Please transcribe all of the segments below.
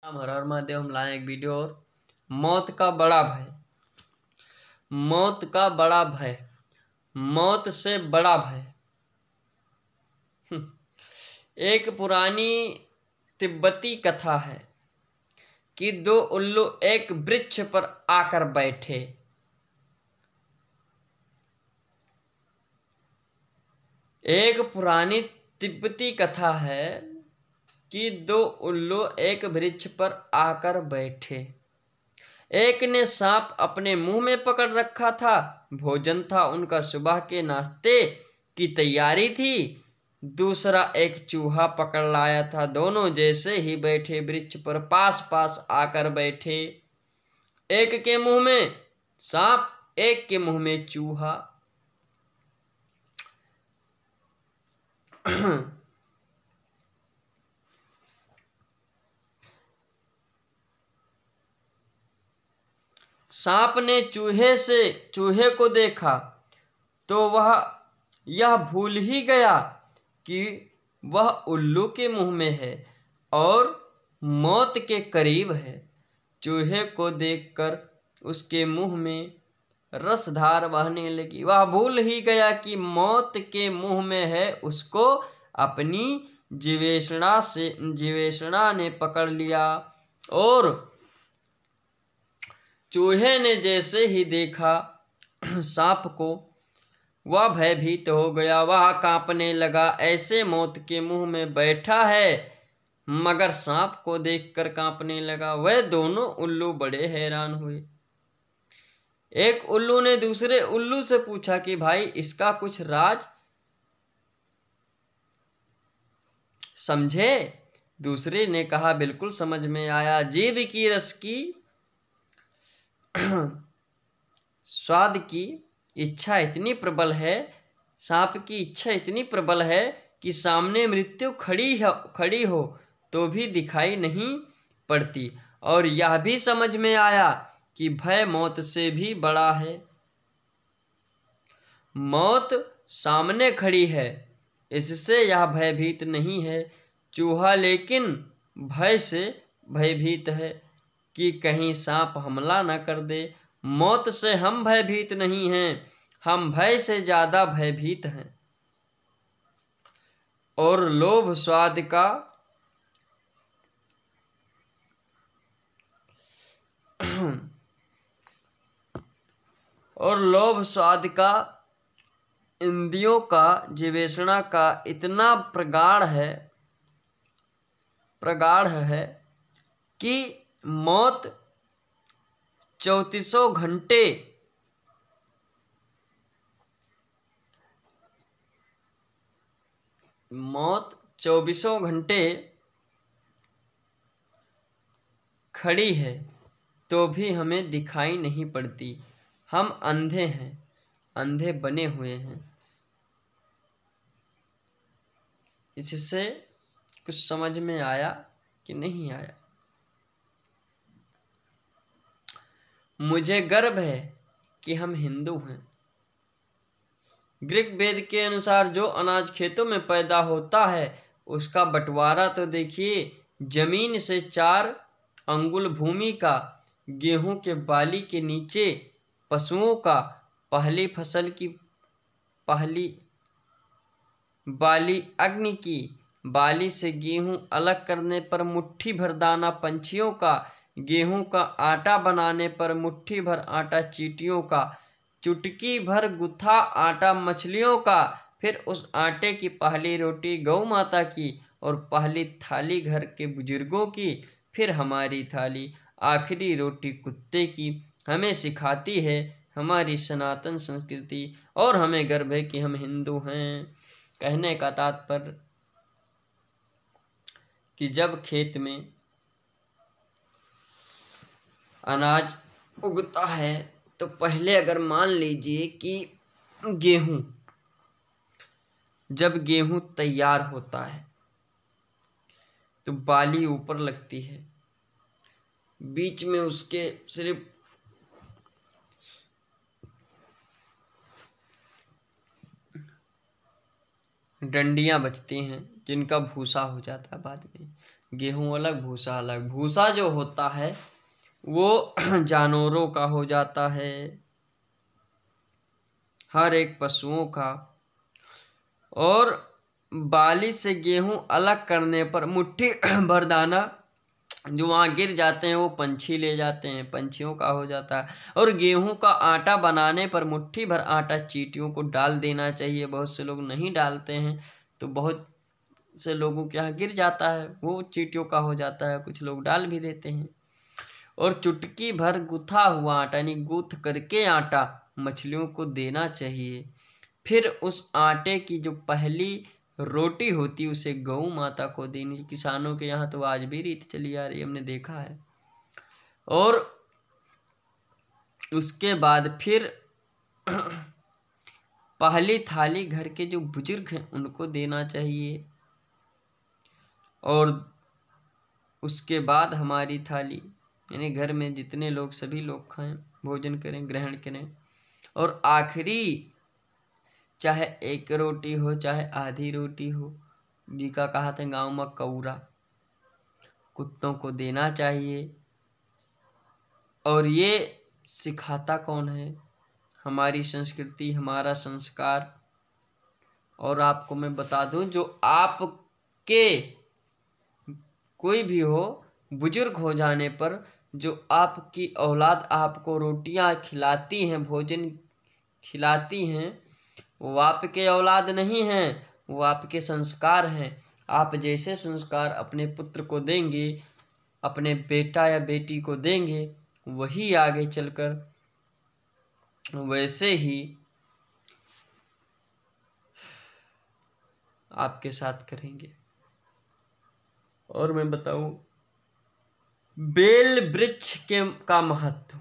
हर हर महादेव। हम लाए एक वीडियो और मौत का बड़ा भय। मौत का बड़ा भय, मौत से बड़ा भय। एक पुरानी तिब्बती कथा है कि दो उल्लू एक वृक्ष पर आकर बैठे। एक पुरानी तिब्बती कथा है कि दो उल्लू एक वृक्ष पर आकर बैठे। एक ने सांप अपने मुंह में पकड़ रखा था, भोजन था उनका, सुबह के नाश्ते की तैयारी थी। दूसरा एक चूहा पकड़ लाया था। दोनों जैसे ही बैठे वृक्ष पर पास पास आकर बैठे। एक के मुंह में सांप, एक के मुंह में चूहा। सांप ने चूहे को देखा तो वह यह भूल ही गया कि वह उल्लू के मुंह में है और मौत के करीब है। चूहे को देखकर उसके मुंह में रसधार बहने लगी। वह भूल ही गया कि मौत के मुंह में है। उसको अपनी जीवेषणा ने पकड़ लिया और चूहे ने जैसे ही देखा सांप को, वह भयभीत हो गया। वह कांपने लगा। ऐसे मौत के मुंह में बैठा है मगर सांप को देखकर कांपने लगा। वह दोनों उल्लू बड़े हैरान हुए। एक उल्लू ने दूसरे उल्लू से पूछा कि भाई, इसका कुछ राज समझे? दूसरे ने कहा, बिल्कुल समझ में आया। जीभ की रस की स्वाद की इच्छा इतनी प्रबल है, सांप की इच्छा इतनी प्रबल है कि सामने मृत्यु खड़ी हो तो भी दिखाई नहीं पड़ती। और यह भी समझ में आया कि भय मौत से भी बड़ा है। मौत सामने खड़ी है, इससे यह भयभीत नहीं है। चूहा लेकिन भय से भयभीत है कि कहीं सांप हमला न कर दे। मौत से हम भयभीत नहीं हैं, हम भय से ज्यादा भयभीत हैं। और लोभ स्वाद का इंद्रियों का, जीवेषणा का इतना प्रगाढ़ है कि मौत 34 घंटे खड़ी है तो भी हमें दिखाई नहीं पड़ती। हम अंधे हैं, अंधे बने हुए हैं। इससे कुछ समझ में आया कि नहीं आया? मुझे गर्व है कि हम हिंदू हैं। ऋग वेद के अनुसार जो अनाज खेतों में पैदा होता है उसका बंटवारा तो देखिए। जमीन से 4 अंगुल भूमि का, गेहूं के बाली के नीचे पशुओं का, पहली फसल की पहली बाली, अग्नि की बाली से गेहूं अलग करने पर मुट्ठी भर दाना पंछियों का, गेहूं का आटा बनाने पर मुट्ठी भर आटा चींटियों का, चुटकी भर गुथा आटा मछलियों का, फिर उस आटे की पहली रोटी गौ माता की और पहली थाली घर के बुजुर्गों की, फिर हमारी थाली, आखिरी रोटी कुत्ते की। हमें सिखाती है हमारी सनातन संस्कृति और हमें गर्व है कि हम हिंदू हैं। कहने का तात्पर्य कि जब खेत में अनाज उगता है तो पहले अगर मान लीजिए कि जब गेहूं तैयार होता है तो बाली ऊपर लगती है, बीच में उसके सिर्फ डंडियां बचती हैं जिनका भूसा हो जाता है बाद में। गेहूं अलग भूसा अलग। भूसा जो होता है वो जानवरों का हो जाता है, हर एक पशुओं का। और बाली से गेहूं अलग करने पर मुट्ठी भर दाना जो वहाँ गिर जाते हैं वो पंछी ले जाते हैं, पंछियों का हो जाता है। और गेहूं का आटा बनाने पर मुट्ठी भर आटा चींटियों को डाल देना चाहिए। बहुत से लोग नहीं डालते हैं तो बहुत से लोगों के यहाँ गिर जाता है, वो चींटियों का हो जाता है। कुछ लोग डाल भी देते हैं। और चुटकी भर गुथा हुआ आटा यानी गूथ करके आटा मछलियों को देना चाहिए। फिर उस आटे की जो पहली रोटी होती उसे गौ माता को देनी। किसानों के यहाँ तो आज भी रीत चली आ रही, हमने देखा है। और उसके बाद फिर पहली थाली घर के जो बुजुर्ग हैं उनको देना चाहिए। और उसके बाद हमारी थाली यानी घर में जितने लोग सभी लोग खाएं, भोजन करें, ग्रहण करें। और आखिरी चाहे एक रोटी हो चाहे आधी रोटी हो, जी का कहा था गाँव में कौरा, कुत्तों को देना चाहिए। और ये सिखाता कौन है? हमारी संस्कृति, हमारा संस्कार। और आपको मैं बता दूं, जो आपके कोई भी हो, बुजुर्ग हो जाने पर जो आपकी औलाद आपको रोटियां खिलाती हैं, भोजन खिलाती हैं, वो आपके औलाद नहीं हैं, वो आपके संस्कार हैं। आप जैसे संस्कार अपने पुत्र को देंगे, अपने बेटा या बेटी को देंगे, वही आगे चलकर वैसे ही आपके साथ करेंगे। और मैं बताऊं, बेल वृक्ष का महत्व।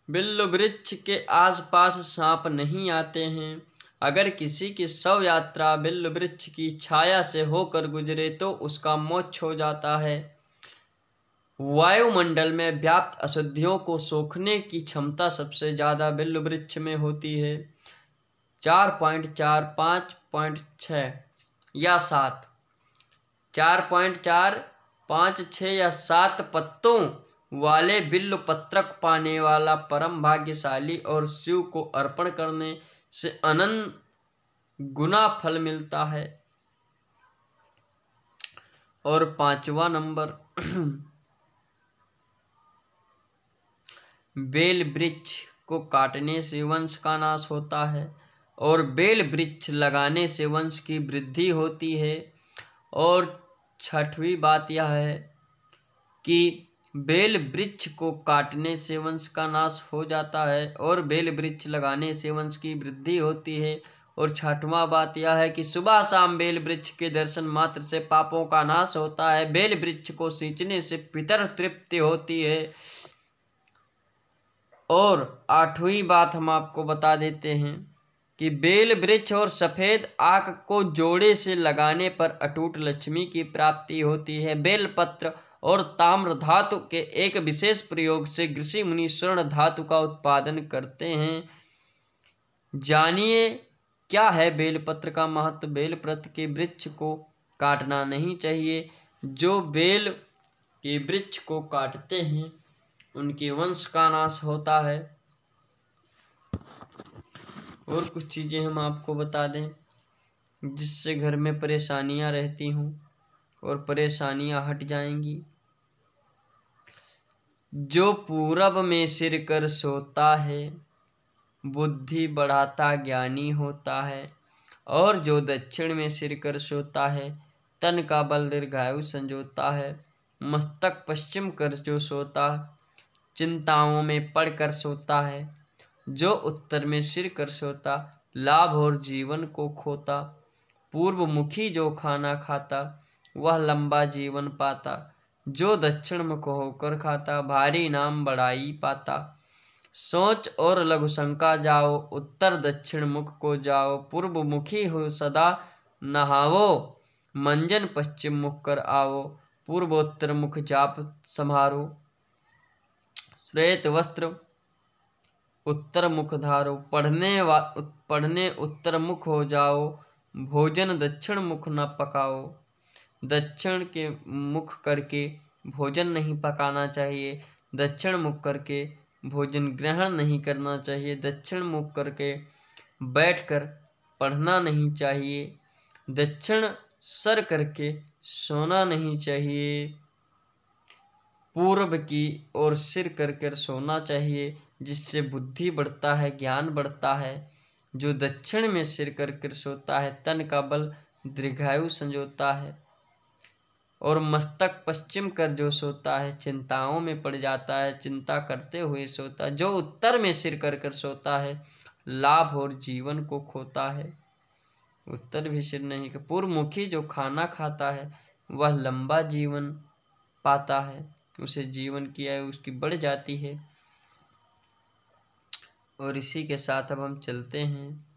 बेल वृक्ष के आसपास सांप नहीं आते हैं। अगर किसी की शव यात्रा बेल वृक्ष की छाया से होकर गुजरे तो उसका मोक्ष हो जाता है। वायुमंडल में व्याप्त अशुद्धियों को सोखने की क्षमता सबसे ज्यादा बेल वृक्ष में होती है। 4.4, 5.6 या 7, 4.4, 5, 6 या 7 पत्तों वाले बिल्व पत्रक पाने वाला परम भाग्यशाली और शिव को अर्पण करने से अनंत गुना फल मिलता है। और 5वां नंबर, बेल वृक्ष को काटने से वंश का नाश होता है और बेल वृक्ष लगाने से वंश की वृद्धि होती है। और 6वीं बात यह है कि बेल वृक्ष को काटने से वंश का नाश हो जाता है और बेल वृक्ष लगाने से वंश की वृद्धि होती है। और 6वां बात यह है कि सुबह शाम बेल वृक्ष के दर्शन मात्र से पापों का नाश होता है। बेल वृक्ष को सींचने से पितर तृप्ति होती है। और 8वीं बात हम आपको बता देते हैं कि बेल वृक्ष और सफेद आक को जोड़े से लगाने पर अटूट लक्ष्मी की प्राप्ति होती है। बेल पत्र और ताम्र धातु के एक विशेष प्रयोग से ऋषि मुनि स्वर्ण धातु का उत्पादन करते हैं। जानिए क्या है बेलपत्र का महत्व। बेलपत्र के वृक्ष को काटना नहीं चाहिए। जो बेल के वृक्ष को काटते हैं उनके वंश का नाश होता है। और कुछ चीजें हम आपको बता दें जिससे घर में परेशानियां रहती हों और परेशानियां हट जाएंगी। जो पूरब में सिर कर सोता है बुद्धि बढ़ाता ज्ञानी होता है, और जो दक्षिण में सिर कर सोता है तन का बल दीर्घायु संजोता है। मस्तक पश्चिम कर जो सोता चिंताओं में पड़ कर सोता है। जो उत्तर में सिर कर सोता लाभ और जीवन को खोता। पूर्व मुखी जो खाना खाता वह लंबा जीवन पाता। जो दक्षिण मुख होकर खाता भारी नाम बढ़ाई पाता। सोच और लघु शंका जाओ उत्तर दक्षिण मुख को जाओ। पूर्व मुखी हो सदा नहावो मंजन पश्चिम मुख कर आवो। पूर्वोत्तर मुख जाप संभारो श्वेत वस्त्र उत्तर मुख धारो। पढ़ने उत्तर मुख हो जाओ भोजन दक्षिण मुख न पकाओ। दक्षिण के मुख करके भोजन नहीं पकाना चाहिए। दक्षिण मुख करके भोजन ग्रहण नहीं करना चाहिए। दक्षिण मुख करके बैठकर पढ़ना नहीं चाहिए। दक्षिण सर करके सोना नहीं चाहिए। पूर्व की ओर सिर करके सोना चाहिए, जिससे बुद्धि बढ़ता है, ज्ञान बढ़ता है। जो दक्षिण में सिर करके सोता है, तन का बल दीर्घायु संजोता है। और मस्तक पश्चिम कर जो सोता है, चिंताओं में पड़ जाता है, चिंता करते हुए सोता है। जो उत्तर में सिर कर सोता है, लाभ और जीवन को खोता है। उत्तर भी सिर नहीं का पूर्वमुखी जो खाना खाता है, वह लंबा जीवन पाता है। उसे जीवन की आयु उसकी बढ़ जाती है। और इसी के साथ अब हम चलते हैं,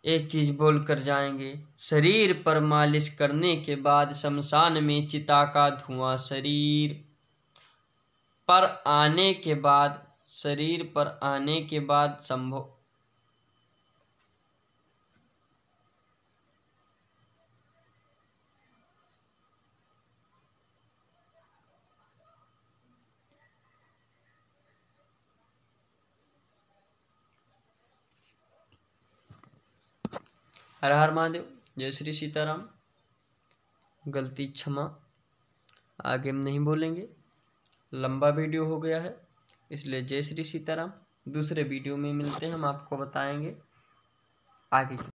एक चीज बोल कर जाएंगे। शरीर पर मालिश करने के बाद शमशान में चिता का धुआं शरीर पर आने के बाद, शरीर पर आने के बाद संभव हर हर महादेव। जय श्री सीताराम। गलती क्षमा, आगे हम नहीं बोलेंगे। लंबा वीडियो हो गया है, इसलिए जय श्री सीताराम। दूसरे वीडियो में मिलते हैं, हम आपको बताएंगे आगे।